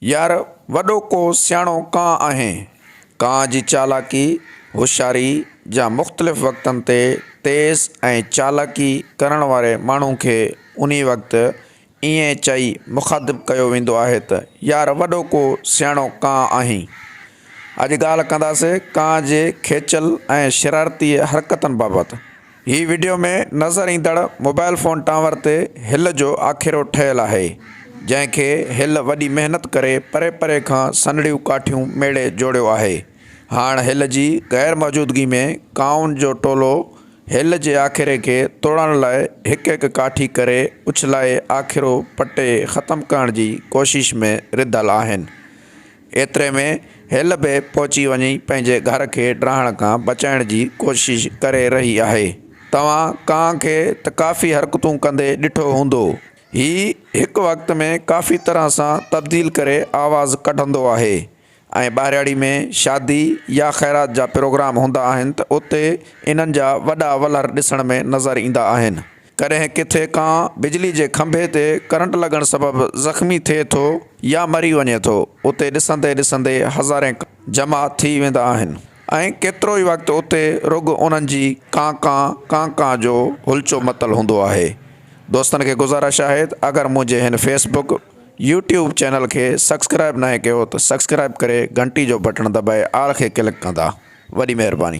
यार वॾो को सियाणो कां आहे। कां जी चालाकी होशियारी जा मुख़्तलिफ़ वक़्तनि ते तेज़ ऐं चालाकी करण वारे माण्हू खे उन वक़्तु ईअं चई मुख़ातिबु कयो वेंदो आहे त यार वॾो को सियाणो कां आहीं। अॼु ॻाल्हि कंदासीं कां जे खेचल ऐं शरारती हरकतनि बाबति। ही वीडियो में नज़र ईंदड़ मोबाइल फ़ोन टावर ते हिल जो आखेरो ठहियलु आहे, जंहिंखे हिल वॾी महिनत करे परे परे खां सनड़ियूं काठियूं मेड़े जोड़ियो आहे। हाणे हिल जी गैर मौजूदगी में काउनि जो टोलो हिल जे आखेरे खे तोड़ण लाइ हिकु हिकु काठी करे उछलाए आखेरो पटे ख़तमु करण जी कोशिश में रिधल आहिनि। एतिरे में हिल बि पहुची वञी पंहिंजे घर खे ड्राहण खां बचाइण जी कोशिश करे रही आहे। तव्हां कां खे त काफ़ी हरकतूं कंदे ॾिठो हूंदो। ही हिकु वक़्त में काफ़ी तरह सां तब्दील करे आवाज़ कढंदो आहे ऐं ॿाहिरियाड़ी में शादी या ख़ैरात जा प्रोग्राम हूंदा आहिनि त उते इन्हनि जा वॾा वलर ॾिसण में नज़र ईंदा आहिनि। कॾहिं किथे कां बिजली जे खंभे ते करंट लॻण सबबि ज़ख़्मी थिए थो या मरी वञे थो, उते ॾिसंदे ॾिसंदे हज़ारे जमा थी वेंदा आहिनि ऐं केतिरो ई वक़्तु उते रुॻो उन्हनि जी कां कां जो हुलचो मतल हूंदो आहे। दोस्तनि खे गुज़ारिश आहे त अगरि मुंहिंजे हिन फेसबुक यूट्यूब चैनल खे सब्सक्राइब न कयो त सब्सक्राइब करे घंटी जो बटन दॿाए आल खे क्लिक कंदा। वॾी महिरबानी।